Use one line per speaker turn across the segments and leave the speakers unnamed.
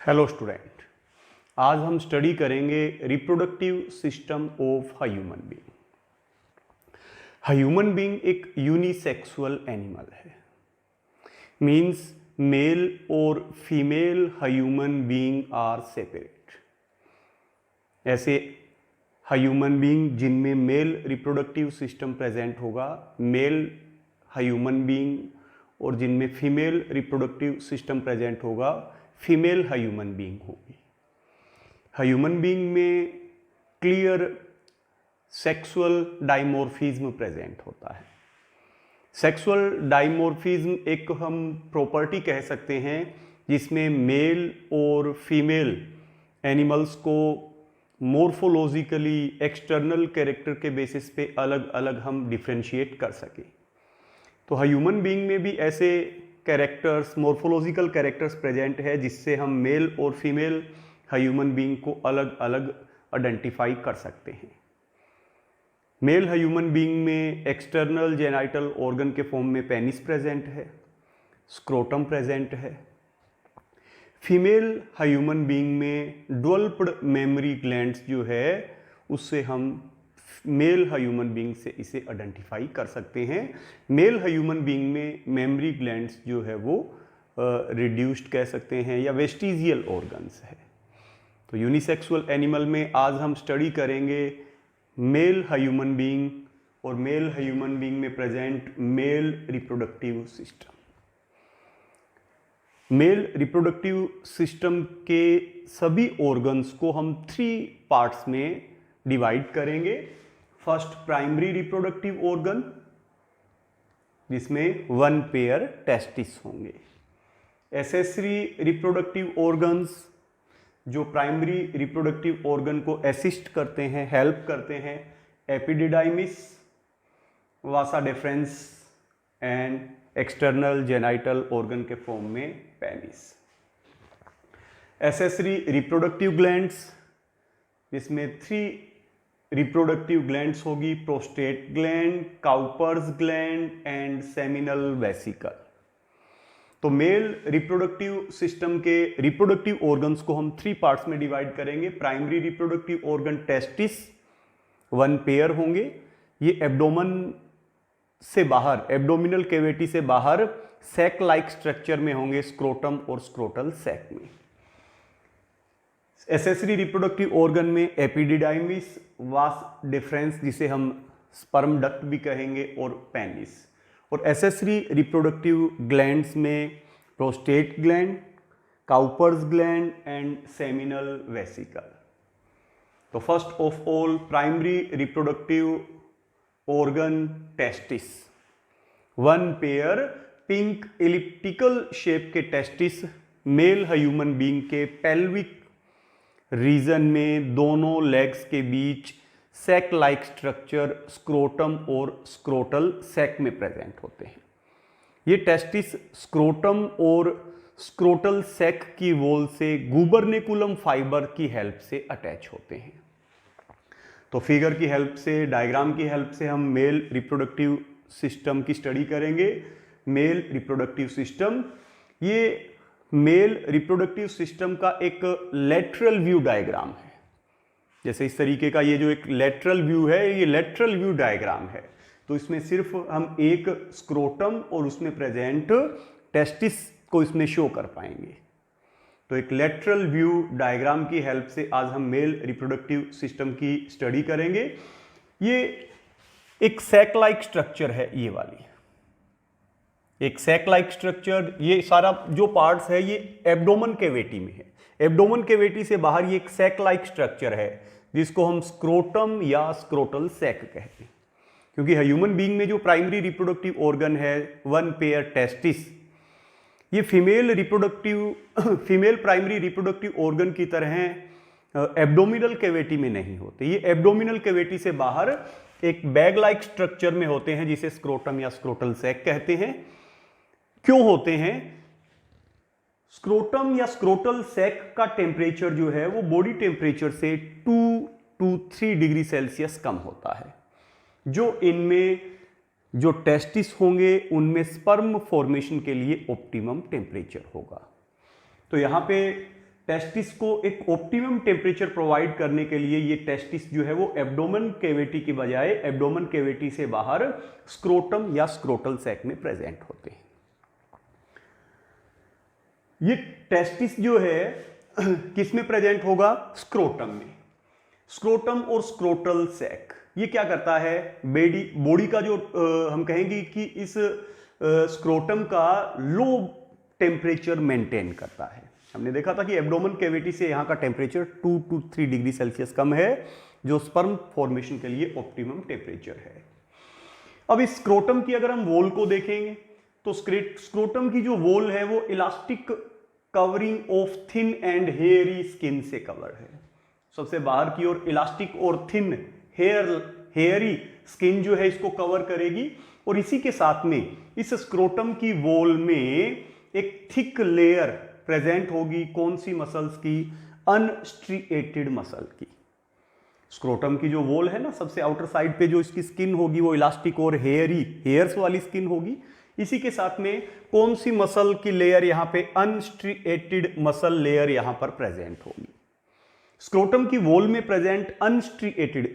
Hello student, आज हम study करेंगे reproductive system of human being. Human being एक यूनिसेक्सुअल एनिमल है, मीन्स मेल और female human being are separate. ऐसे ह्यूमन बीइंग जिनमें मेल रिप्रोडक्टिव सिस्टम प्रेजेंट होगा, मेल ह्यूमन बीइंग, और जिनमें फीमेल रिप्रोडक्टिव सिस्टम प्रेजेंट होगा, फीमेल ह्यूमन बीइंग होगी। ह्यूमन बीइंग में क्लियर सेक्सुअल डाइमॉर्फिज्म प्रेजेंट होता है। सेक्सुअल डाइमॉर्फिज्म एक हम प्रॉपर्टी कह सकते हैं जिसमें मेल और फीमेल एनिमल्स को मोर्फोलॉजिकली एक्सटर्नल कैरेक्टर के बेसिस पे अलग अलग हम डिफ्रेंशिएट कर सकें। तो ह्यूमन बीइंग में भी ऐसे कैरेक्टर्स, मोर्फोलॉजिकल कैरेक्टर्स प्रेजेंट है जिससे हम मेल और फीमेल ह्यूमन बीइंग को अलग अलग आइडेंटिफाई कर सकते हैं। मेल ह्यूमन बीइंग में एक्सटर्नल जेनाइटल ऑर्गन के फॉर्म में पेनिस प्रेजेंट है, स्क्रोटम प्रेजेंट है। फीमेल ह्यूमन बीइंग में डेवलप्ड मेमोरी ग्लैंड्स जो है उससे हम मेल ह्यूमन बीइंग से इसे आइडेंटिफाई कर सकते हैं। मेल ह्यूमन बीइंग में मेमोरी ग्लैंड्स जो है वो रिड्यूस्ड कह सकते हैं या वेस्टिजियल ऑर्गन्स है। तो यूनिसेक्सुअल एनिमल में आज हम स्टडी करेंगे मेल ह्यूमन बीइंग और मेल ह्यूमन बीइंग में present mail reproductive system. Mail reproductive system के सभी ऑर्गन्स को हम 3 पार्ट्स में डिवाइड करेंगे। फर्स्ट, प्राइमरी रिप्रोडक्टिव ऑर्गन जिसमें 1 पेयर टेस्टिस होंगे। एसेसरी रिप्रोडक्टिव ऑर्गन्स जो प्राइमरी रिप्रोडक्टिव ऑर्गन को असिस्ट करते हैं, हेल्प करते हैं, epididymis, Vasa difference and external genital organ के फॉर्म में पेनिस। एसेसरी रिप्रोडक्टिव ग्लैंड्स जिसमें 3 रिप्रोडक्टिव ग्लैंड्स होगी, prostate gland, Cowper's gland and seminal vesicle. तो मेल रिप्रोडक्टिव सिस्टम के रिप्रोडक्टिव ऑर्गन्स को हम 3 पार्ट्स में डिवाइड करेंगे। Primary reproductive organ testis 1 pair होंगे। ये एब्डोमेन से बाहर, एब्डोमिनल कैविटी से बाहर सैक लाइक स्ट्रक्चर में होंगे, स्क्रोटम और स्क्रोटल सैक में। एसेसरी रिप्रोडक्टिव ऑर्गन में एपिडिडाइमिस, वास डिफरेंस जिसे हम स्पर्म डक्ट भी कहेंगे, और पेनिस। और एसेसरी रिप्रोडक्टिव ग्लैंड्स में prostate gland, Cowper's gland and seminal vesicle. तो first of all primary reproductive organ testis, 1 pair pink elliptical shape के टेस्टिस मेल ह्यूमन बीइंग के पेल्विक रीजन में दोनों लेग्स के बीच सैक लाइक स्ट्रक्चर स्क्रोटम और scrotal sac में present होते हैं। ये टेस्टिस स्क्रोटम और स्क्रोटल सैक की वॉल से गुबर्नेकुलम फाइबर की हेल्प से अटैच होते हैं। तो फिगर की हेल्प से, डायग्राम की हेल्प से हम मेल रिप्रोडक्टिव सिस्टम की स्टडी करेंगे। मेल रिप्रोडक्टिव सिस्टम, ये मेल रिप्रोडक्टिव सिस्टम का एक लेटरल व्यू डायग्राम है। जैसे इस तरीके का ये जो एक लेटरल व्यू है, ये लेटरल व्यू डायग्राम है। तो इसमें सिर्फ हम एक स्क्रोटम और उसमें प्रेजेंट टेस्टिस को इसमें शो कर पाएंगे। तो एक लेटरल व्यू डायग्राम की हेल्प से आज हम मेल रिप्रोडक्टिव सिस्टम की स्टडी करेंगे। ये एक सैक लाइक स्ट्रक्चर है, ये वाली एक सैक लाइक स्ट्रक्चर। ये सारा जो पार्ट्स है ये एब्डोमेन कैविटी में है। एब्डोमेन कैविटी से बाहर ये एक सैक लाइक स्ट्रक्चर है जिसको हम स्क्रोटम या स्क्रोटल सैक कहते हैं। क्योंकि ह्यूमन बीइंग में जो प्राइमरी रिप्रोडक्टिव ऑर्गन है 1 पेयर टेस्टिस, ये फीमेल प्राइमरी रिप्रोडक्टिव ऑर्गन की तरह एब्डोमिनल कैविटी में नहीं होते। ये एब्डोमिनल कैविटी से बाहर एक बैग लाइक स्ट्रक्चर में होते हैं जिसे स्क्रोटम या स्क्रोटल सैक कहते हैं। क्यों होते हैं? स्क्रोटम या स्क्रोटल सैक का टेम्परेचर जो है वो बॉडी टेम्परेचर से 2 to 3 डिग्री सेल्सियस कम होता है। जो इनमें जो टेस्टिस होंगे उनमें स्पर्म फॉर्मेशन के लिए ऑप्टिमम टेम्परेचर होगा। तो यहाँ पे टेस्टिस को एक ऑप्टिमम टेम्परेचर प्रोवाइड करने के लिए ये टेस्टिस जो है वो एब्डोमेन कैविटी की बजाय एब्डोमेन कैविटी से बाहर स्क्रोटम या स्क्रोटल सैक में प्रेजेंट होते हैं। ये टेस्टिस जो है किस में प्रेजेंट होगा? स्क्रोटम में। स्क्रोटम और स्क्रोटल सैक ये क्या करता है? बॉडी का जो हम कहेंगे कि इस स्क्रोटम का लो टेम्परेचर मेंटेन करता है। हमने देखा था कि एब्डोमेन कैविटी से यहाँ का टेम्परेचर 2 to 3 डिग्री सेल्सियस कम है, जो स्पर्म फॉर्मेशन के लिए ऑप्टिमम टेम्परेचर है। अब इस स्क्रोटम की अगर हम वॉल को देखेंगे तो स्क्रोटम की जो वॉल है वो elastic covering of thin and hairy skin से कवर है। सबसे बाहर की ओर इलास्टिक और थिन हेयरी स्किन जो है इसको कवर करेगी, और इसी के साथ में इस स्क्रोटम की वॉल में एक थिक लेयर प्रेजेंट होगी। कौन सी मसल्स की? अनस्ट्रिएटेड मसल की। स्क्रोटम की जो वॉल है ना, सबसे आउटर साइड पे जो इसकी स्किन होगी वो इलास्टिक और हेयर्स वाली स्किन होगी। इसी के साथ में कौन सी मसल की लेयर यहां पे? अनस्ट्रिएटेड मसल लेयर यहां पर प्रेजेंट होगी। स्क्रोटम की वॉल में प्रेजेंट अनस्ट्रिएटेड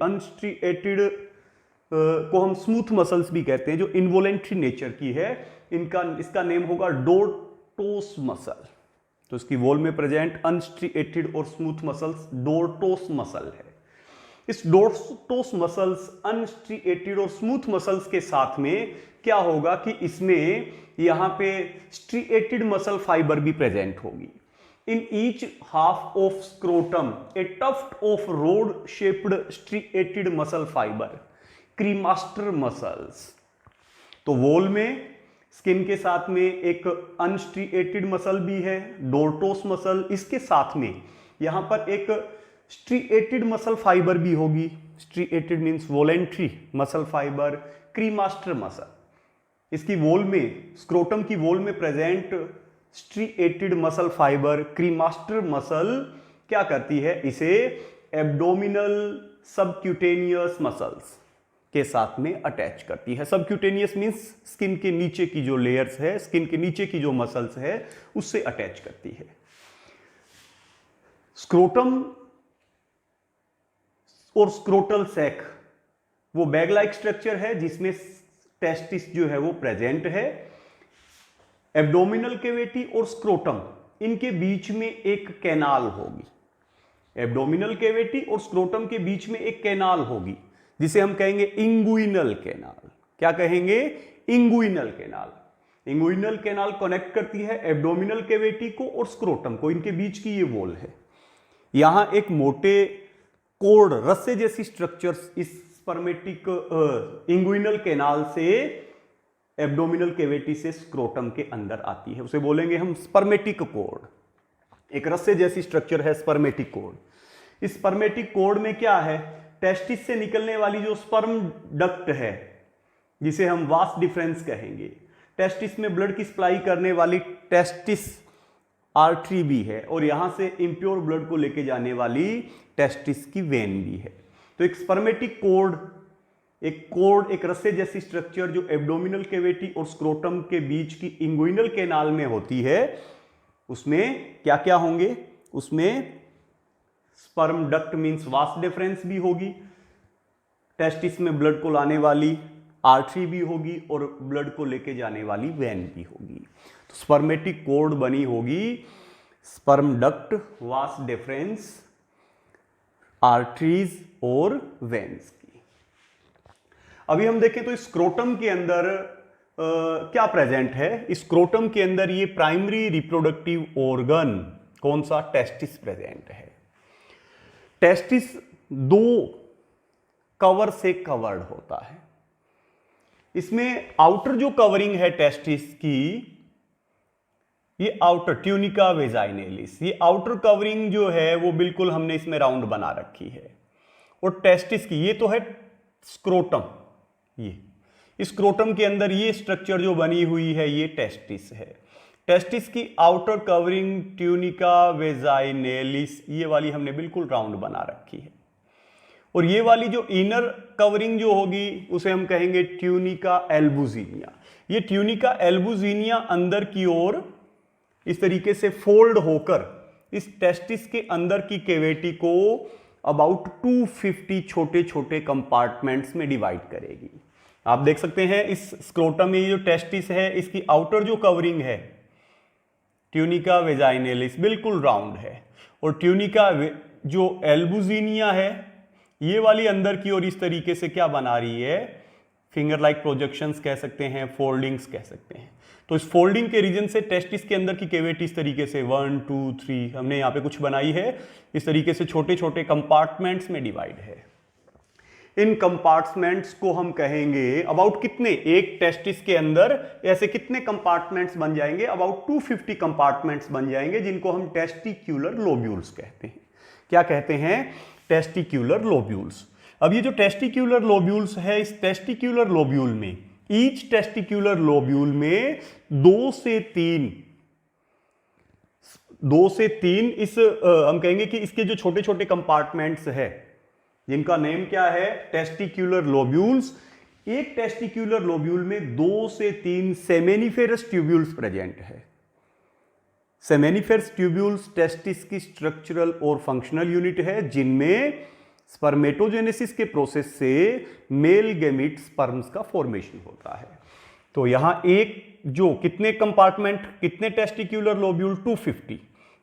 को हम स्मूथ मसल्स भी कहते हैं, जो इनवॉलेंट्री नेचर की है। इसका नेम होगा डोर्टोस मसल। तो इसकी वॉल में प्रेजेंट अनस्ट्रिएटेड और स्मूथ मसल्स डोर्टोस मसल है। इस डोर्टोस मसल्स, अनस्ट्रिएटेड और स्मूथ मसल्स के साथ में क्या होगा कि इसमें यहां पे स्ट्रिएटेड मसल फाइबर भी प्रेजेंट होगी। In each half of scrotum, a tuft of rod-shaped striated muscle fiber, cremaster muscles। तो वॉल में स्किन के साथ में एक अनस्ट्रिएटेड मसल भी है, डोर्टोस मसल। इसके साथ में यहां पर एक स्ट्रिएटेड मसल फाइबर भी होगी। Striated means voluntary muscle fibre, cremaster muscle. इसकी वॉल में, स्क्रोटम की वॉल में present striated muscle fibre, cremaster muscle क्या करती है? इसे एब्डोमिनल सबक्यूटेनियस मसल्स के साथ में अटैच करती है। सबक्यूटेनियस मींस स्किन के नीचे की जो लेयर्स है, स्किन के नीचे की जो मसल्स है, उससे अटैच करती है। स्क्रोटम और स्क्रोटल सैक वो बैग लाइक स्ट्रक्चर है जिसमें टेस्टिस जो है वो प्रेजेंट है। एब्डोमिनल कैविटी और स्क्रोटम, इनके बीच में एक कैनाल होगी। एब्डोमिनल कैविटी और स्क्रोटम के बीच में एक कैनाल होगी जिसे हम कहेंगे इंगुइनल कैनाल। क्या कहेंगे? Inguinal canal. Inguinal canal connect करती है एब्डोमिनल कैविटी को और स्क्रोटम को। इनके बीच की ये वॉल है। यहां एक मोटे कोर्ड, रस्से जैसी स्ट्रक्चर्स इस स्पर्मेटिक इंगुइनल कैनाल से एब्डोमिनल कैविटी से स्क्रोटम के अंदर आती है। उसे बोलेंगे हम स्पर्मेटिक कोर्ड। एक रस्से जैसी स्ट्रक्चर है स्पर्मेटिक कोर्ड। इस स्पर्मेटिक कोर्ड में क्या है? टेस्टिस से निकलने वाली जो स्पर्म डक्ट है, जिसे हम वास डिफरेंस कहेंगे। टेस्टिस में ब्लड की सप्लाई करने वाली टेस्टिस आर्टरी भी है, और यहां से इंप्योर ब्लड को लेके जाने वाली टेस्टिस की वेन भी है। तो एक स्पर्मेटिक कोर्ड, एक रस्से जैसी स्ट्रक्चर जो एब्डोमिनल कैविटी और स्क्रोटम के बीच की इंगुइनल कैनाल में होती है, उसमें क्या क्या होंगे? उसमें sperm duct means vas deferens भी होगी, टेस्टिस में ब्लड को लाने वाली आर्टरी भी होगी, और ब्लड को लेके जाने वाली वेन भी होगी। तो स्पर्मेटिक कोर्ड बनी होगी sperm duct, vas deferens, arteries और वेन्स की। अभी हम देखें तो स्क्रोटम के अंदर क्या प्रेजेंट है? स्क्रोटम के अंदर ये प्राइमरी रिप्रोडक्टिव ऑर्गन कौन सा? टेस्टिस प्रेजेंट है। टेस्टिस दो कवर से कवर्ड होता है। इसमें आउटर जो कवरिंग है टेस्टिस की, ये आउटर ट्यूनिका वेजाइनेलिस, ये आउटर कवरिंग जो है वो बिल्कुल हमने इसमें राउंड बना रखी है। और टेस्टिस की ये तो है स्क्रोटम, ये स्क्रोटम के अंदर ये स्ट्रक्चर जो बनी हुई है ये टेस्टिस है। टेस्टिस की आउटर कवरिंग ट्यूनिका वेजाइनेलिस, ये वाली हमने बिल्कुल राउंड बना रखी है। और ये वाली जो इनर कवरिंग जो होगी उसे हम कहेंगे ट्यूनिका एल्बुजिनिया। ये ट्यूनिका एल्बुजिनिया अंदर की ओर इस तरीके से फोल्ड होकर इस टेस्टिस के अंदर की कैविटी को अबाउट 250 छोटे छोटे कंपार्टमेंट्स में डिवाइड करेगी। आप देख सकते हैं इस स्क्रोटम में जो टेस्टिस है, इसकी आउटर जो कवरिंग है ट्यूनिका वेजाइनलिस बिल्कुल राउंड है, और ट्यूनिका जो एल्बुजिनिया है ये वाली अंदर की ओर इस तरीके से क्या बना रही है, फिंगर लाइक प्रोजेक्शंस कह सकते हैं, फोल्डिंग्स कह सकते हैं। तो इस फोल्डिंग के रीजन से टेस्टिस के अंदर की कैविटी इस तरीके से 1 2 3 हमने यहाँ पे कुछ बनाई है, इस तरीके से छोटे छोटे कंपार्टमेंट्स में डिवाइड है। इन कंपार्टमेंट्स को हम कहेंगे अबाउट कितने, एक टेस्टिस के अंदर ऐसे कितने कंपार्टमेंट्स बन जाएंगे, अबाउट 250 कंपार्टमेंट्स बन जाएंगे, जिनको हम टेस्टिक्यूलर लोब्यूल्स कहते हैं। क्या कहते हैं, टेस्टिक्यूलर लोब्यूल्स। अब ये जो टेस्टिक्यूलर लोब्यूल्स है, इस टेस्टिक्यूलर लोब्यूल में, ईच टेस्टिक्यूलर लोब्यूल में 2 से 3 इस हम कहेंगे कि इसके जो छोटे छोटे कंपार्टमेंट्स है, जिनका नेम क्या है, टेस्टिक्यूलर लोब्यूल्स। एक टेस्टिक्यूलर लोब्यूल में 2 से 3 सेमेनिफेरस ट्यूब्यूल्स प्रेजेंट है। सेमेनिफेरस ट्यूब्यूल्स टेस्टिस की स्ट्रक्चरल और फंक्शनल यूनिट है, जिनमें स्पर्मेटोजेनेसिस के प्रोसेस से मेल गैमीट स्पर्म्स का फॉर्मेशन होता है। तो यहां एक जो कितने कंपार्टमेंट, कितने टेस्टिक्यूलर लोब्यूल, 250,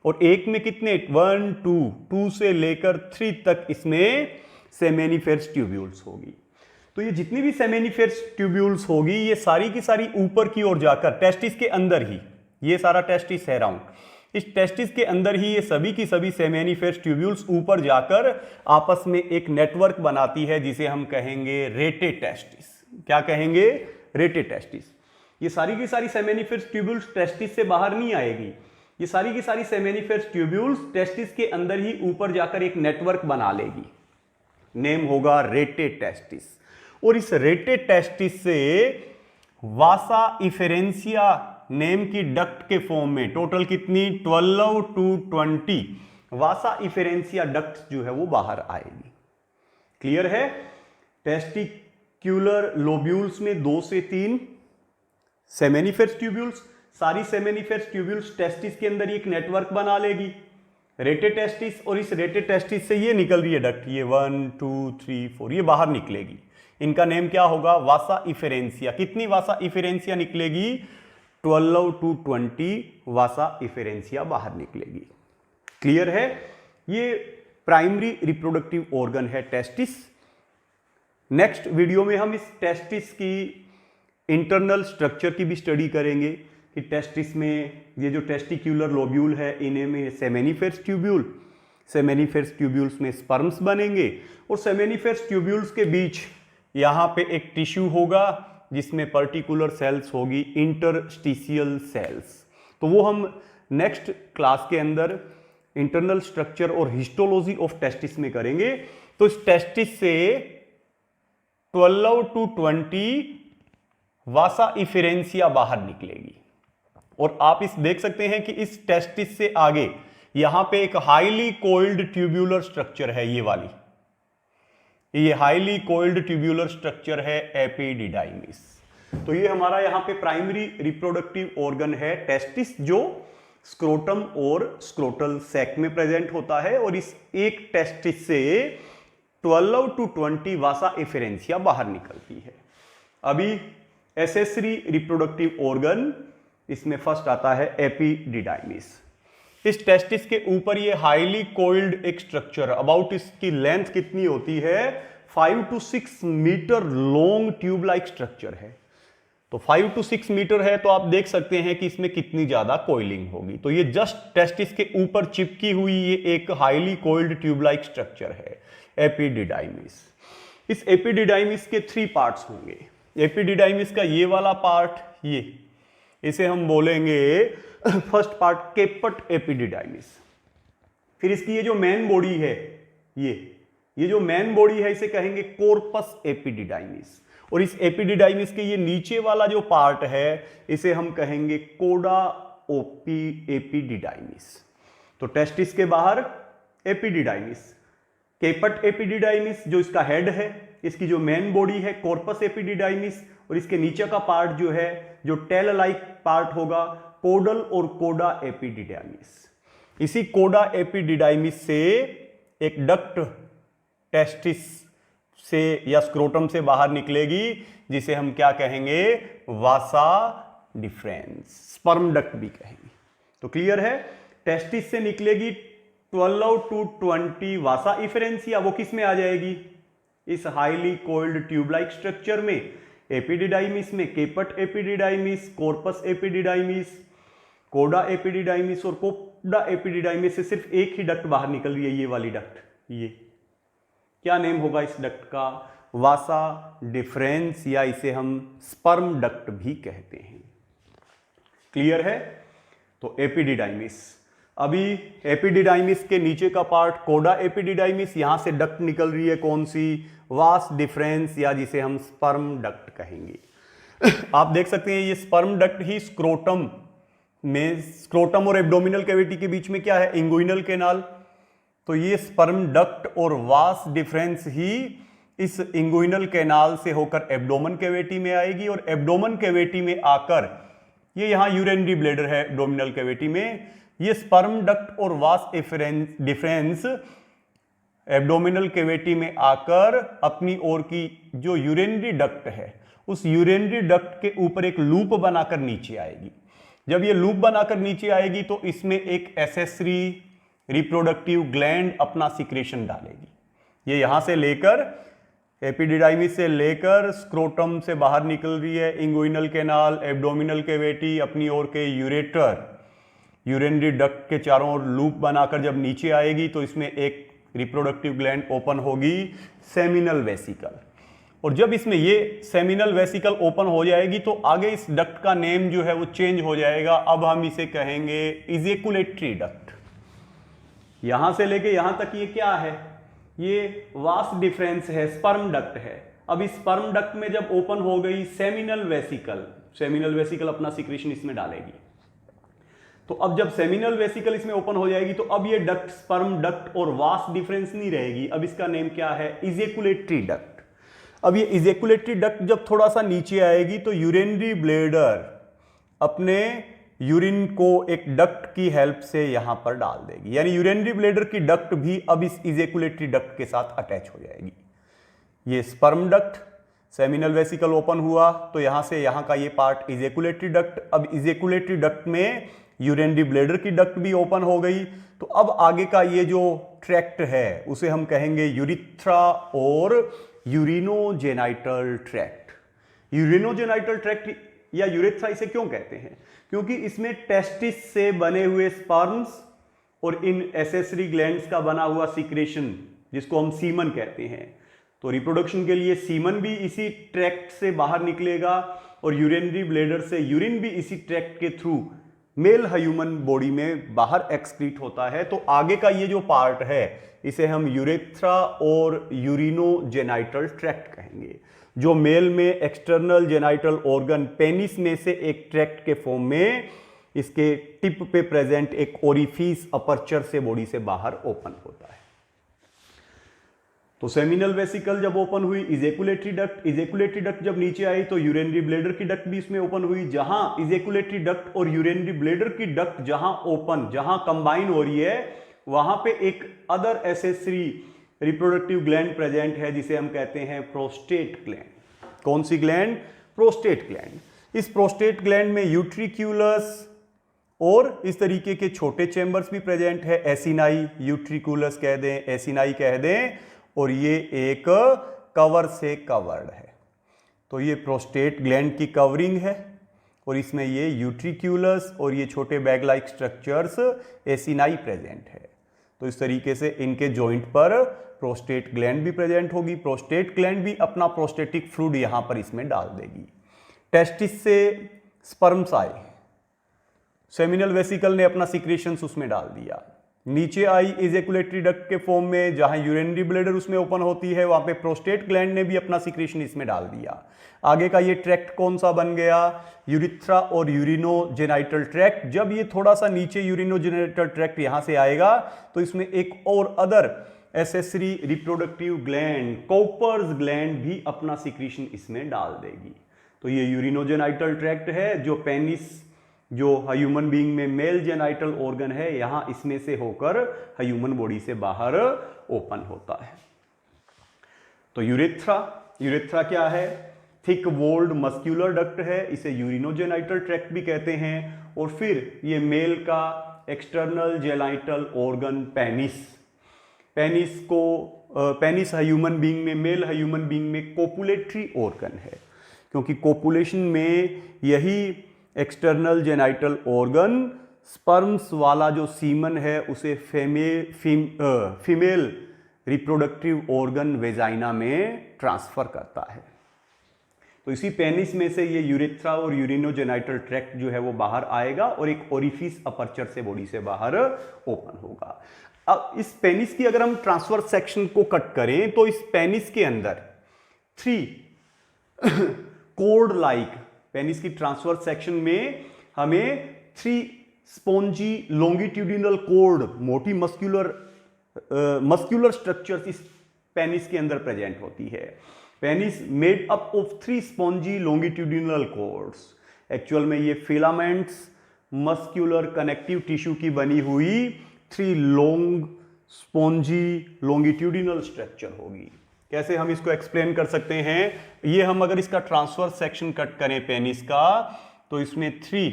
और एक में कितने 1 2 से लेकर 3 तक इसमें सेमेनिफेरस ट्यूब्यूल्स होगी। तो ये जितनी भी सेमेनिफेरस ट्यूब्यूल्स होगी, ये सारी की सारी ऊपर की ओर जाकर टेस्टिस के अंदर ही, ये सारा टेस्टिस है राउंड, इस टेस्टिस के अंदर ही ये सभी की सभी सेमेनिफेरस ट्यूब्यूल्स ऊपर जाकर आपस में एक नेटवर्क बनाती है, जिसे हम कहेंगे रेटेटेस्टिस। क्या कहेंगे, रेटेटेस्टिस। ये सारी की सारी सेमेनिफेरस ट्यूब्यूल्स टेस्टिस से बाहर नहीं आएगी, ये सारी की सारी सेमेनिफेरस ट्यूब्यूल्स टेस्टिस के अंदर ही ऊपर जाकर एक नेटवर्क बना लेगी, नेम होगा रेटेटेस्टिस। और इस रेटेटेस्टिस से वासा इफेरेंसिया नेम की डक्ट के फॉर्म में टोटल कितनी 12 to 20 वासा इफेरेंसिया डक्ट जो है वो बाहर आएगी। क्लियर है, टेस्टिक्यूलर लोब्यूल्स में 2 से 3 सेमेनिफेरस ट्यूब्यूल्स, सारी सेमेनिफेरस ट्यूब्यूल्स टेस्टिस के अंदर एक नेटवर्क बना लेगी, रेटेटेस्टिस, और इस रेटेटेस्टिस से ये निकल रही है डक्ट, ये 1 2 3 4 ये बाहर निकलेगी। इनका नेम क्या होगा, वासा इफेरेंसिया। कितनी वासा इफेरेंसिया निकलेगी, 12 to 20 वासा इफेरेंसिया बाहर निकलेगी। क्लियर है, ये प्राइमरी रिप्रोडक्टिव ऑर्गन है टेस्टिस। नेक्स्ट वीडियो में हम इस टेस्टिस की इंटरनल स्ट्रक्चर की भी स्टडी करेंगे कि टेस्टिस में ये जो टेस्टिक्यूलर लोब्यूल है, इन्हें में सेमेनिफेरस ट्यूब्यूल, सेमेनिफेरस ट्यूब्यूल्स में स्पर्म्स बनेंगे, और सेमेनिफेरस ट्यूब्यूल्स के बीच यहाँ पे एक टिश्यू होगा जिसमें पर्टिकुलर सेल्स होगी, इंटरस्टिशियल सेल्स। तो वो हम नेक्स्ट क्लास के अंदर इंटरनल स्ट्रक्चर और हिस्टोलॉजी ऑफ टेस्टिस में करेंगे। तो इस टेस्टिस से 12 to 20 वासा इफेरेंसिया बाहर निकलेगी, और आप इस देख सकते हैं कि इस टेस्टिस से आगे यहां पे एक हाईली कोइल्ड ट्यूब्यूलर स्ट्रक्चर है, ये वाली, ये हाईली कोइल्ड ट्यूब्यूलर स्ट्रक्चर है एपिडिडाइमिस। तो ये हमारा यहाँ पे प्राइमरी रिप्रोडक्टिव ऑर्गन है टेस्टिस, जो स्क्रोटम और स्क्रोटल सैक में प्रेजेंट होता है, और इस एक टेस्टिस से 12 to 20 वासा इफेरेंसिया बाहर निकलती है। अभी एसेसरी रिप्रोडक्टिव ऑर्गन, इसमें फर्स्ट आता है एपिडिडाइमिस। इस टेस्टिस के ऊपर ये हाईली कोइल्ड एक स्ट्रक्चर, अबाउट इसकी लेंथ कितनी होती है, 5 to 6 metre long tube like structure है। तो 5 to 6 मीटर है, तो आप देख सकते हैं कि इसमें कितनी ज्यादा कोइलिंग होगी। तो ये जस्ट टेस्टिस के ऊपर चिपकी हुई ये एक highly coiled tube like structure है एपिडिडाइमिस। इस एपिडिडाइमिस के 3 पार्ट्स होंगे। एपिडिडाइमिस का ये वाला पार्ट, ये इसे हम बोलेंगे फर्स्ट पार्ट केपट एपिडिडाइमिस। फिर इसकी ये जो मेन बॉडी है, ये जो मेन बॉडी है, इसे कहेंगे कॉर्पस एपिडिडाइमिस। और इस एपिडिडाइमिस के ये नीचे वाला जो पार्ट है, इसे हम कहेंगे कोडा ओपी एपिडिडाइमिस। तो टेस्टिस के बाहर एपिडिडाइमिस, केपट एपिडिडाइमिस जो इसका हेड है, इसकी जो मेन बॉडी है कॉर्पस एपिडिडाइमिस, और इसके नीचे का पार्ट जो है, जो टेल लाइक पार्ट होगा, कोडल और कोडा एपिडिडाइमिस। इसी कोडा एपिडिडाइमिस से एक डक्ट टेस्टिस से या स्क्रोटम से बाहर निकलेगी, जिसे हम क्या कहेंगे, वासा डिफरेंस, स्पर्म डक्ट भी कहेंगे। तो क्लियर है, टेस्टिस से निकलेगी 12 to 20 वासा इफेरेंसिया, वो किस में आ जाएगी, इस highly cold tube like structure में, एपिडिडाइमिस में, केपट एपिडिडाइमिस, कॉर्पस एपिडिडाइमिस, कोडा एपिडिडाइमिस और कोडा एपिडिडाइमिस से सिर्फ एक ही डक्ट बाहर निकल रही है, ये वाली डक्ट। ये क्या नेम होगा इस डक्ट का, वासा डिफरेंस, या इसे हम स्पर्म डक्ट भी कहते हैं। क्लियर है, तो एपिडिडाइमिस, अभी एपिडिडाइमिस के नीचे का पार्ट कोडा एपिडिडाइमिस, यहां से डक्ट निकल रही है कौन सी, वास डिफरेंस, या जिसे हम स्पर्म डक्ट कहेंगे। आप देख सकते हैं ये स्पर्म डक्ट ही स्क्रोटम में, स्क्रोटम और एब्डोमिनल कैविटी के बीच में क्या है, इंगुइनल कैनाल, तो ये स्पर्म डक्ट और वास डिफरेंस ही इस इंगुइनल कैनाल से होकर एब्डोमन कैविटी में आएगी, और एब्डोमन कैविटी में आकर ये यहां यूरिनरी ब्लैडर है एब्डोमिनल कैविटी में, ये स्पर्म डक्ट और वास डिफरेंस एब्डोमिनल कैविटी में आकर अपनी ओर की जो यूरिनरी डक्ट है, उस यूरिनरी डक्ट के ऊपर एक लूप बनाकर नीचे आएगी। जब ये लूप बनाकर नीचे आएगी तो इसमें एक एसेसरी रिप्रोडक्टिव ग्लैंड अपना सिक्रेशन डालेगी। ये यहां से लेकर एपिडिडाइमिस से लेकर स्क्रोटम से बाहर निकल रही है, इंगुइनल कैनाल, एब्डोमिनल कैविटी, अपनी ओर के यूरेटर, यूरिनरी डक्ट के चारों ओर लूप बनाकर जब नीचे आएगी तो इसमें एक रिप्रोडक्टिव ग्लैंड ओपन होगी, सेमिनल वेसिकल। और जब इसमें ये सेमिनल वेसिकल ओपन हो जाएगी तो आगे इस डक्ट का नेम जो है वो चेंज हो जाएगा। अब हम इसे कहेंगे इजेकुलेटरी डक्ट। यहां से लेके यहां तक ये क्या है, ये वास डिफरेंस है, स्पर्म डक्ट है। अब इस स्पर्म डक्ट में जब ओपन हो गई सेमिनल वेसिकल, सेमिनल वेसिकल अपना सिक्रेशन इसमें डालेगी। तो अब जब सेमिनल वेसिकल इसमें ओपन हो जाएगी तो अब ये डक्ट स्पर्म डक्ट और वास डिफरेंस नहीं रहेगी, अब इसका नेम क्या है, इजेकुलेटरी डक्ट। अब ये इजेकुलेटरी डक्ट जब थोड़ा सा नीचे आएगी तो यूरिनरी ब्लैडर अपने यूरिन को एक डक्ट की हेल्प से यहां पर डाल देगी, यानी यूरिनरी ब्लैडर की डक्ट भी अब इस इजेकुलेटरी डक्ट के साथ अटैच हो जाएगी। ये sperm duct, seminal vesicle open हुआ तो यहां से यहां का ये पार्ट इजेकुलेटरी डक्ट। अब इजेकुलेटरी डक्ट में यूरिनरी ब्लैडर की डक्ट भी ओपन हो गई, तो अब आगे का ये जो ट्रैक्ट है उसे हम कहेंगे यूरिथ्रा और यूरिनोजेनाइटल ट्रैक्ट। यूरिनोजेनाइटल ट्रैक्ट या यूरेथ्रा इसे क्यों कहते हैं, क्योंकि इसमें टेस्टिस से बने हुए स्पर्म्स और इन एसेसरी ग्लैंड्स का बना हुआ सीक्रेशन जिसको हम सीमन कहते हैं, तो रिप्रोडक्शन के लिए सीमन भी इसी ट्रैक्ट से बाहर निकलेगा और यूरिनरी ब्लैडर से यूरिन भी इसी ट्रैक्ट के थ्रू मेल ह्यूमन बॉडी में बाहर एक्सक्रीट होता है। तो आगे का ये जो पार्ट है इसे हम यूरेथ्रा और यूरिनोजेनाइटल ट्रैक्ट कहेंगे, जो मेल में एक्सटर्नल जेनाइटल ऑर्गन पेनिस में से एक ट्रैक्ट के फॉर्म में इसके टिप पे प्रेजेंट एक ओरिफिस अपर्चर से बॉडी से बाहर ओपन होता है। तो सेमिनल वेसिकल जब ओपन हुई, इजेकुलेटरी डक्ट जब नीचे आई तो यूरिनरी ब्लैडर की डक्ट भी इसमें ओपन हुई। जहां इजेकुलेटरी डक्ट और यूरिनरी ब्लैडर की डक्ट जहां कंबाइन हो रही है वहां पे एक other accessory reproductive gland present है जिसे हम कहते हैं प्रोस्टेट ग्लैंड। कौन सी ग्लैंड, प्रोस्टेट ग्लैंड। इस प्रोस्टेट ग्लैंड में यूट्रिक्यूलस और इस तरीके के छोटे चैम्बर्स भी प्रेजेंट है, एसिनाई, यूट्रिकुलस कह दें, एसिनाई कह दें, और ये एक कवर से कवर्ड है। तो ये प्रोस्टेट ग्लैंड की कवरिंग है और इसमें ये यूट्रिक्यूलस और ये छोटे bag like structures acini present है। तो इस तरीके से इनके जॉइंट पर प्रोस्टेट ग्लैंड भी प्रेजेंट होगी। प्रोस्टेट ग्लैंड भी अपना प्रोस्टेटिक फ्लूइड यहां पर इसमें डाल देगी। टेस्टिस से स्पर्म्स आए, सेमिनल वेसिकल ने अपना सिक्रेशंस उसमें डाल दिया। नीचे आई इजेकुलेटरी डक्ट के फॉर्म में, जहां यूरिनरी ब्लैडर उसमें ओपन होती है वहां पे प्रोस्टेट ग्लैंड ने भी अपना सिक्रेशन इसमें डाल दिया। आगे का ये ट्रैक्ट कौन सा बन गया, यूरिथ्रा और यूरिनोजेनाइटल ट्रैक्ट। जब ये थोड़ा सा नीचे यूरिनोजेनाइटल ट्रैक्ट यहां से आएगा तो इसमें एक और other accessory reproductive gland, Cowper's gland भी अपना सिक्रेशन इसमें डाल देगी। तो ये यूरिनोजेनाइटल ट्रैक्ट है जो पेनिस जो ह्यूमन बीइंग में मेल जेनाइटल ऑर्गन है, यहां इसमें से होकर ह्यूमन बॉडी से बाहर ओपन होता है। तो यूरेथ्रा क्या है? थिक वॉल्ड मस्क्यूलर डक्ट है, इसे यूरिनोजेनाइटल ट्रैक्ट भी कहते हैं। और फिर ये मेल का external genital organ penis human being में, मेल ह्यूमन बीइंग में कोपुलेटरी ऑर्गन है, क्योंकि कोपुलेशन में यही एक्सटर्नल जेनाइटल ऑर्गन स्पर्म्स वाला जो सीमन है उसे फीमेल रिप्रोडक्टिव ऑर्गन वेजाइना में ट्रांसफर करता है। तो इसी पेनिस में से ये यूरेथ्रा और यूरिनोजेनाइटल ट्रैक्ट जो है वो बाहर आएगा और एक ओरिफिस अपर्चर से बॉडी से बाहर ओपन होगा। अब इस पेनिस की अगर हम ट्रांसफर सेक्शन को कट करें तो इस पेनिस के अंदर 3 कोर्ड लाइक, पेनिस की ट्रांसफर सेक्शन में हमें 3 स्पॉन्जी लॉन्गिट्यूडिनल कोर्ड, मोटी मस्क्यूलर स्ट्रक्चर्स इस पेनिस के अंदर प्रेजेंट होती है। Penis made up of 3 spongy longitudinal cords. Actual में ये फिलामेंट्स मस्क्यूलर कनेक्टिव टिश्यू की बनी हुई 3 लॉन्ग स्पॉन्जी लॉन्गिट्यूडिनल स्ट्रक्चर होगी। कैसे हम इसको एक्सप्लेन कर सकते हैं? ये हम अगर इसका ट्रांसफर सेक्शन कट करें पेनिस का, तो इसमें 3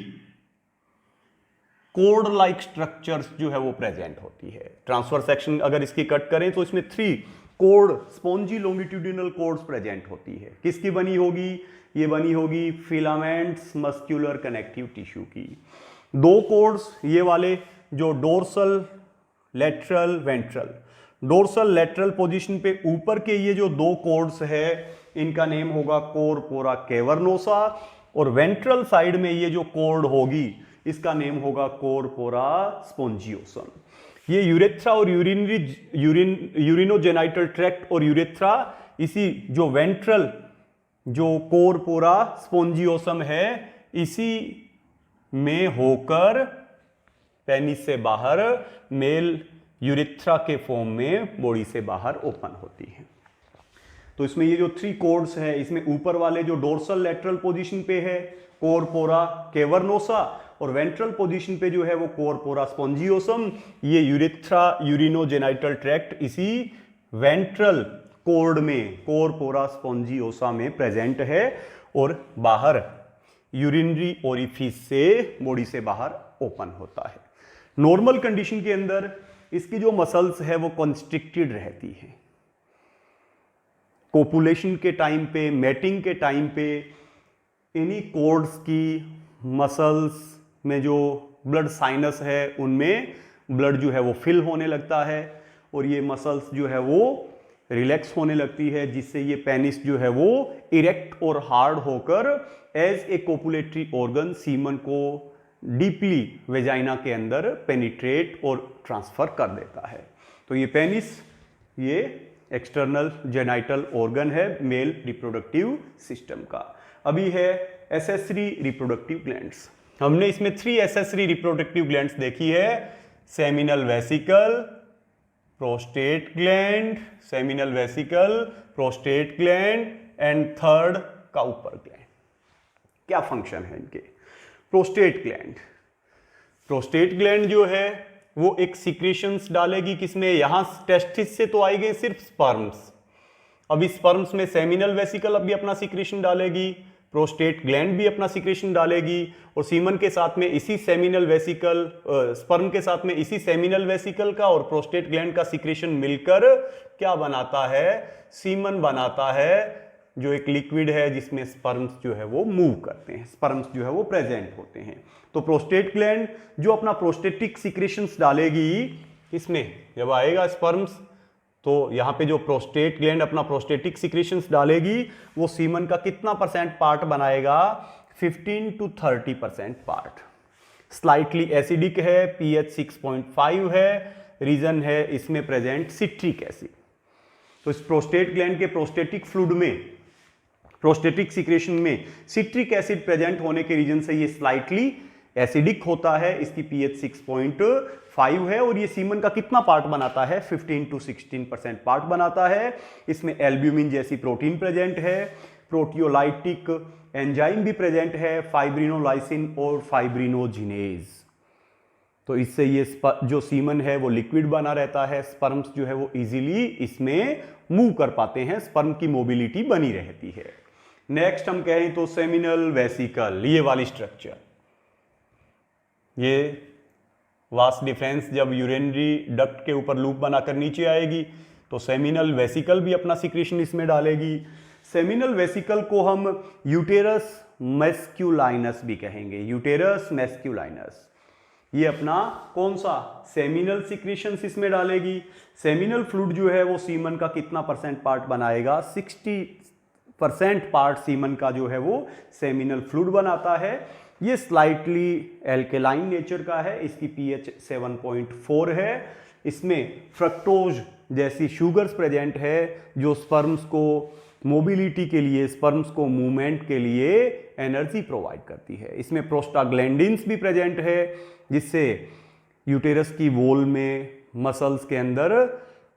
कोर्ड लाइक स्ट्रक्चर्स जो है वो प्रेजेंट होती है। ट्रांसफर सेक्शन अगर इसकी कट करें तो इसमें 3 cord, spongy longitudinal cords present होती है। किसकी बनी होगी? ये बनी होगी फिलामेंट्स मस्क्यूलर कनेक्टिव टिश्यू की। 2 कोर्ड्स ये वाले जो dorsal lateral ventral, dorsal lateral position पे ऊपर के ये जो 2 कोर्ड्स है इनका नेम होगा कोरपोरा कैवर्नोसा, और वेंट्रल साइड में ये जो कोर्ड होगी इसका नेम होगा कोरपोरा स्पोंजियोसम। ये यूरेथ्रा और यूरिनोजेनाइटल ट्रैक्ट और यूरेथ्रा इसी जो वेंट्रल जो कोरपोरा स्पोंजियोसम है इसी में होकर पेनिस से बाहर मेल यूरेथ्रा के फॉर्म में बॉडी से बाहर ओपन होती है। तो इसमें ये जो 3 कोर्ड्स है, इसमें ऊपर वाले जो डोर्सल लेटरल पोजीशन पे है कोरपोरा कैवर्नोसा, और वेंट्रल पोजीशन पे जो है वो कोरपोरा स्पोंजियोसम। ये यूरेथ्रा यूरिनोजेनाइटल ट्रैक्ट इसी वेंट्रल कोर्ड में कोरपोरा स्पोंजियोसा में प्रेजेंट है और बाहर यूरिनरी ओरिफिस से बॉडी से बाहर ओपन होता है। नॉर्मल कंडीशन के अंदर इसकी जो मसल्स है वो कंस्ट्रिक्टेड रहती है। कोपुलेशन के टाइम पे, मैटिंग के टाइम पे इन्हीं कोर्ड्स की मसल्स में जो ब्लड साइनस है उनमें ब्लड जो है वो फिल होने लगता है और ये मसल्स जो है वो रिलैक्स होने लगती है, जिससे ये पेनिस जो है वो इरेक्ट और हार्ड होकर as a copulatory organ semen को डीपली वेजाइना के अंदर पेनिट्रेट और ट्रांसफर कर देता है। तो ये पेनिस ये एक्सटर्नल जेनाइटल ऑर्गन है मेल रिप्रोडक्टिव सिस्टम का। अभी है एसेसरी रिप्रोडक्टिव ग्लैंड्स। हमने इसमें 3 एसेसरी रिप्रोडक्टिव ग्लैंड्स देखी है, seminal vesicle, prostate gland, seminal vesicle, prostate gland and third Cowper gland. क्या फंक्शन है इनके? प्रोस्टेट ग्लैंड जो है वो एक सिक्रीशंस डालेगी किसमें? यहां टेस्टिस से तो आई गई सिर्फ स्पर्म्स, अभी स्पर्म्स में सेमिनल वेसिकल अभी अपना सिक्रीशन डालेगी, प्रोस्टेट ग्लैंड भी अपना सिक्रीशन डालेगी और सीमन के साथ में इसी सेमिनल वेसिकल, स्पर्म के साथ में इसी सेमिनल वेसिकल का और प्रोस्टेट ग्लैंड का सिक्रीशन मिलकर क्या बनाता है? सीमन बनाता है, जो एक लिक्विड है जिसमें स्पर्म्स जो है वो मूव करते हैं, स्पर्म्स जो है वो प्रेजेंट होते हैं। तो प्रोस्टेट ग्लैंड जो अपना प्रोस्टेटिक सिक्रीशंस डालेगी, इसमें जब आएगा स्पर्म्स तो यहाँ पे जो प्रोस्टेट ग्लैंड अपना प्रोस्टेटिक सिक्रीशंस डालेगी वो सीमन का कितना % पार्ट बनाएगा? 15 to 30% पार्ट। स्लाइटली एसिडिक है, pH 6.5 है, रीजन है इसमें प्रेजेंट सिट्रिक एसिड। तो इस प्रोस्टेट ग्लैंड के प्रोस्टेटिक फ्लूइड में, प्रोस्टेटिक सिक्रेशन में सिट्रिक एसिड प्रेजेंट होने के रीजन से ये स्लाइटली एसिडिक होता है, इसकी pH 6.5 है और ये सीमन का कितना पार्ट बनाता है? 15 to 16% पार्ट बनाता है। इसमें एल्ब्यूमिन जैसी प्रोटीन प्रेजेंट है, प्रोटियोलाइटिक एंजाइम भी प्रेजेंट है, फाइब्रिनोलाइसिन और फाइब्रिनोजिनेज। तो इससे ये जो सीमन है वो लिक्विड बना रहता है, स्पर्म्स जो है वो इजीली इसमें मूव कर पाते हैं, स्पर्म की मोबिलिटी बनी रहती है। नेक्स्ट हम कहें तो सेमिनल वेसिकल, ये वाली स्ट्रक्चर, ये वास डिफरेंस जब यूरिनरी डक्ट के ऊपर लूप बनाकर नीचे आएगी तो सेमिनल वेसिकल भी अपना सिक्रीशन इसमें डालेगी। सेमिनल वेसिकल को हम यूटेरस मैस्क्यूलाइनस भी कहेंगे, यूटेरस मैस्क्यूलाइनस। ये अपना कौन सा सेमिनल सिक्रीशंस इसमें डालेगी। सेमिनल फ्लूइड जो है वो सीमन का कितना परसेंट पार्ट बनाएगा, 60% पार्ट सीमन का जो है वो सेमिनल फ्लूइड बनाता है। ये स्लाइटली एल्केलाइन नेचर का है, इसकी pH 7.4 है। इसमें फ्रक्टोज जैसी शुगर्स प्रेजेंट है जो स्पर्म्स को मोबिलिटी के लिए, स्पर्म्स को मूवमेंट के लिए एनर्जी प्रोवाइड करती है। इसमें प्रोस्टाग्लैंडिन्स भी प्रेजेंट है जिससे यूटेरस की वॉल में मसल्स के अंदर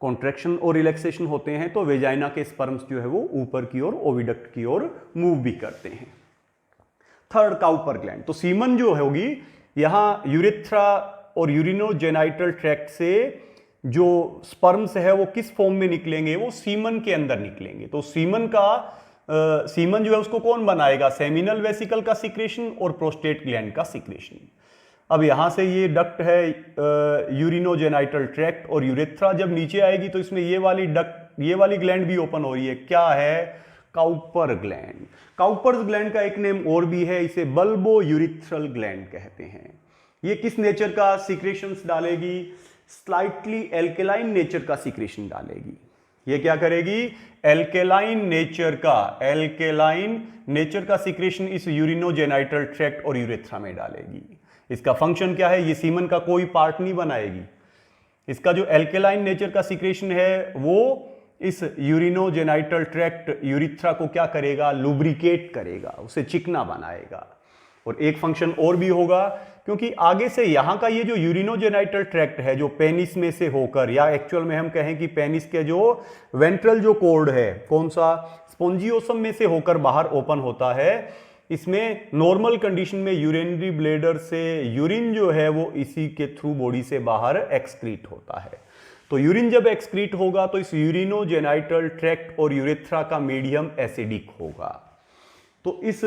कॉन्ट्रैक्शन और रिलैक्सेशन होते हैं, तो वेजाइना के स्पर्म्स जो है वो ऊपर की ओर ओविडक्ट की ओर मूव भी करते हैं। Third, Cowper gland. तो सीमन जो होगी यहां यूरेथ्रा और यूरिनोजेनाइटल ट्रैक्ट से जो स्पर्म्स है वो किस फॉर्म में निकलेंगे, वो सीमन के अंदर निकलेंगे। तो सीमन जो है उसको कौन बनाएगा, सेमिनल वेसिकल का सिक्रेशन और प्रोस्टेट ग्लैंड का सिक्रेशन। अब यहां से ये डक्ट है यूरिनोजेनाइटल ट्रैक्ट और यूरेथ्रा जब नीचे आएगी तो इसमें ये वाली ग्लैंड भी ओपन हो रही है, क्या है, काउपर ग्लैंड। काउपर्स ग्लैंड का एक नेम और भी है, इसे बल्बो यूरिथ्रल ग्लैंड कहते हैं। ये किस नेचर का सिक्रेशंस डालेगी, स्लाइटली एल्केलाइन नेचर का सिक्रेशन डालेगी। ये क्या करेगी, एल्केलाइन नेचर का सिक्रेशन इस यूरिनोजेनाइटल ट्रैक्ट और यूरेथ्रा में डालेगी। इसका फंक्शन क्या है, ये सीमन का कोई पार्ट नहीं बनाएगी। इसका जो एल्केलाइन नेचर का सिक्रेशन है वो इस यूरिनोजेनाइटल ट्रैक्ट यूरिथ्रा को क्या करेगा, लुब्रिकेट करेगा, उसे चिकना बनाएगा। और एक फंक्शन और भी होगा, क्योंकि आगे से यहां का ये जो यूरिनोजेनाइटल ट्रैक्ट है जो पेनिस में से होकर, या एक्चुअल में हम कहें कि पेनिस के जो वेंट्रल जो कॉर्ड है, कौन सा, स्पोंजियोसम में से होकर बाहर ओपन होता है। इसमें नॉर्मल कंडीशन में यूरिनरी ब्लेडर से यूरिन जो है वो इसी के थ्रू बॉडी से बाहर एक्सक्रीट होता है। तो यूरिन जब एक्सक्रीट होगा तो इस यूरिनोजेनाइटल ट्रैक्ट और यूरेथ्रा का मीडियम एसिडिक होगा। तो इस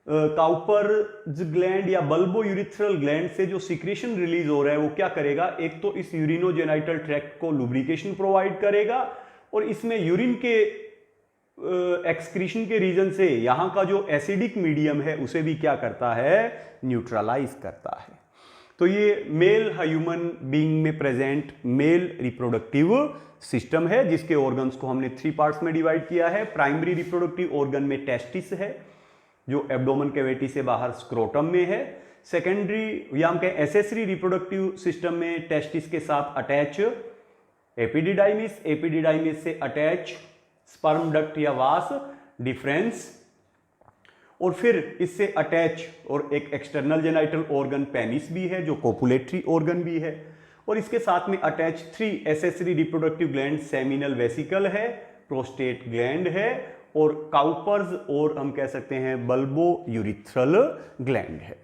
काउपर्स ग्लैंड या बल्बो यूरिथ्रल ग्लैंड से जो सिक्रेशन रिलीज हो रहा है वो क्या करेगा, एक तो इस यूरिनोजेनाइटल ट्रैक्ट को लुब्रिकेशन प्रोवाइड करेगा और इसमें यूरिन के एक्सक्रीशन के रीजन से यहां का जो एसिडिक मीडियम है उसे भी क्या करता है, न्यूट्रलाइज करता है। तो ये मेल ह्यूमन बीइंग में प्रेजेंट मेल रिप्रोडक्टिव सिस्टम है जिसके ऑर्गन्स को हमने 3 पार्ट्स में डिवाइड किया है। प्राइमरी रिप्रोडक्टिव ऑर्गन में टेस्टिस है जो एब्डोमेन कैविटी से बाहर स्क्रोटम में है। सेकेंडरी या हम कहें एसेसरी रिप्रोडक्टिव सिस्टम में टेस्टिस के साथ अटैच एपिडिडाइमिस से अटैच स्पर्म डक्ट या वास डिफरेंस, और फिर इससे अटैच और एक एक्सटर्नल जेनाइटल ऑर्गन पेनिस भी है जो कोपुलेटरी ऑर्गन भी है, और इसके साथ में attach 3 accessory reproductive gland, seminal vesicle है, प्रोस्टेट ग्लैंड है और काउपर्स और हम कह सकते हैं बल्बो यूरिथ्रल ग्लैंड है।